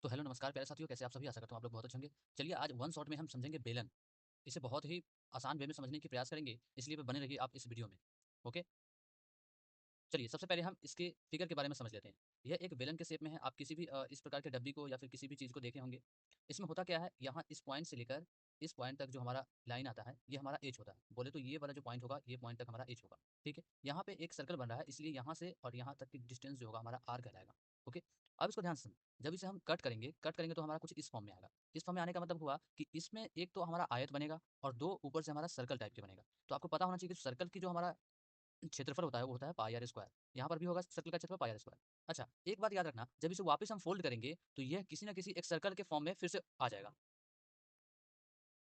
तो हेलो नमस्कार प्यारे साथियों, कैसे आप सभी? आशा करता हूँ आप लोग बहुत अच्छे होंगे। चलिए आज वन शॉट में हम समझेंगे बेलन। इसे बहुत ही आसान वे में समझने की प्रयास करेंगे, इसलिए बने रहिए आप इस वीडियो में। ओके, चलिए सबसे पहले हम इसके फिगर के बारे में समझ लेते हैं। यह एक बेलन के शेप में है। आप किसी भी इस प्रकार के डब्बी को या फिर किसी भी चीज़ को देखे होंगे। इसमें होता क्या है, यहाँ इस पॉइंट से लेकर इस पॉइंट तक जो हमारा लाइन आता है, ये हमारा एज होता है। बोले तो ये वाला जो पॉइंट होगा, ये पॉइंट तक हमारा एज होगा। ठीक है, यहाँ पे एक सर्कल बन रहा है, इसलिए यहाँ से और यहाँ तक की डिस्टेंस जो होगा हमारा आर कहलाएगा। ओके, अब इसको ध्यान से समझें। जब इसे हम कट करेंगे तो हमारा कुछ इस फॉर्म में आएगा। इस फॉर्म में आने का मतलब हुआ कि इसमें एक तो हमारा आयत बनेगा और दो ऊपर से हमारा सर्कल टाइप के बनेगा। तो आपको पता होना चाहिए कि सर्कल की जो हमारा क्षेत्रफल होता है वो होता है पाई आर स्क्वायर। यहाँ पर भी होगा सर्कल का क्षेत्रफल पाई आर स्क्वायर। अच्छा, एक बात याद रखना, जब इसे वापस हम फोल्ड करेंगे तो यह किसी ना किसी एक सर्कल के फॉर्म में फिर से आ जाएगा।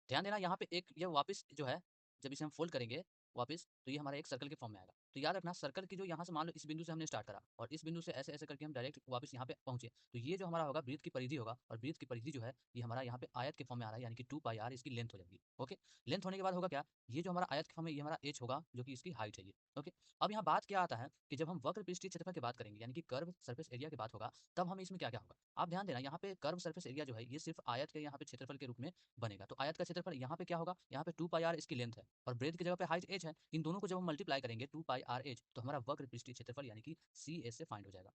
ध्यान देना, यहाँ पे एक यह वापस जो है, जब इसे हम फोल्ड करेंगे वापस, तो ये हमारा एक सर्कल के फॉर्म में आएगा। तो याद रखना, सर्कल की जो यहाँ से मान लो इस बिंदु से हमने स्टार्ट करा और इस बिंदु से ऐसे ऐसे करके हम डायरेक्ट वापस यहाँ पे पहुंचे, तो ये जो हमारा होगा वृत्त की परिधि होगा, और वृत्त की परिधि जो है ये हमारा यहाँ पे आयत के फॉर्म में आ रहा है, यानी कि 2 पाई आर इसकी लेंथ हो जाएगी। ओके, लेंथ होने के बाद होगा क्या, ये जो हमारा आयत के फॉर्म में ये हमारा एच होगा, जो कि इसकी हाइट है ये। ओके, अब यहाँ बात क्या आता है कि जब हम वक्र पृष्ठीय क्षेत्रफल की बात करेंगे, यानी कि कर्व सरफेस एरिया की बात होगा, तब हमें इसमें क्या क्या होगा। आप ध्यान देना, यहाँ पे कर्व सरफेस एरिया जो है ये सिर्फ आयत के यहाँ पे क्षेत्रफल के रूप में बनेगा। तो आयत का क्षेत्रफल यहाँ पे क्या होगा, यहाँ पे 2 पाई आर इसकी लेंथ है और ब्रेथ की जगह पे हाइट एच है। इन दोनों को जब हम मल्टीप्लाई करेंगे 2 पाई आर एच, तो हमारा वक्र पृष्ठीय क्षेत्रफल यानी कि सी एस से फाइंड हो जाएगा।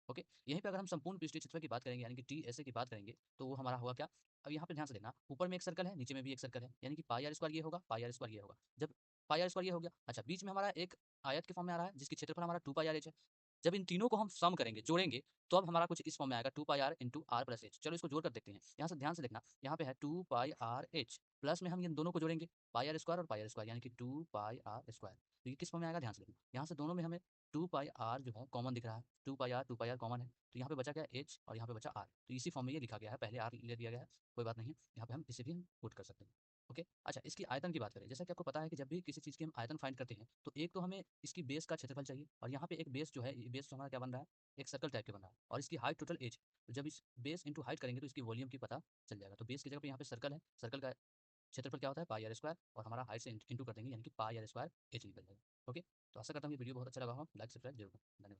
ओके, यहीं पे अगर हम संपूर्ण पृष्ठीय क्षेत्रफल की बात करेंगे, यानी कि टी एस ए की बात करेंगे, तो वो हमारा होगा क्या। अब यहाँ पे ध्यान से देखना, ऊपर में एक सर्कल है, नीचे में भी एक सर्कल है, यानी कि पाई आर स्क्वायर ये होगा, पाई आर स्क्वायर ये होगा। जब पाई आर स्क्वायर ये हो गया, अच्छा बीच में हमारा एक आयत के फॉर्म में आ रहा है जिसकी क्षेत्रफल हमारा 2 पाई आर एच है। जब इन तीनों को हम सम करेंगे, जोड़ेंगे, तो अब हमारा कुछ इस फॉर्म में आएगा 2 pi r into r plus h. चलो इसको जोड़ कर देखते हैं। यहाँ से ध्यान से देखना, यहाँ पे है 2 पाई आर एच, प्लस में हम इन दोनों को जोड़ेंगे, पाई आर स्क्वायर और पाई आर स्क्वायर, यानी कि 2 पाई आर स्क्वायर। तो ये किस फॉर्म में आएगा, ध्यान से देखना। यहाँ से दोनों में हमें 2 पाई आर जो है कॉमन दिख रहा है, 2 पाई आर कॉमन है, तो यहाँ पे बचा क्या, एच, और यहाँ पे बचा आर। तो इसी फॉर्म में ये लिखा गया है, पहले आर ले दिया गया है, कोई बात नहीं है, यहाँ पे हम इसे भी हम पुट कर सकते हैं। ओके, अच्छा इसकी आयतन की बात करें, जैसा कि आपको पता है कि जब भी किसी चीज़ की हम आयतन फाइंड करते हैं, तो एक तो हमें इसकी बेस का क्षेत्रफल चाहिए, और यहाँ पे एक बेस जो है, ये बेस जो हमारा क्या बन रहा है, एक सर्कल टाइप के बन रहा है, और इसकी हाइट टोटल एज। तो जब इस बेस इंटू हाइट करेंगे तो इसकी वॉल्यूम की पता चल जाएगा। तो बेस की जगह पे यहाँ पे सर्कल है, सर्कल का क्षेत्रफल क्या होता है, पाई आर स्क्वायर, और हमारा हाइट से इंटू कर देंगे, यानी कि पाई आर स्क्वायर एच निकल जाएगा। ओके, तो आशा करता हूँ ये वीडियो बहुत अच्छा लगा हो। लाइक सब्सक्राइब जरूर करें। धन्यवाद।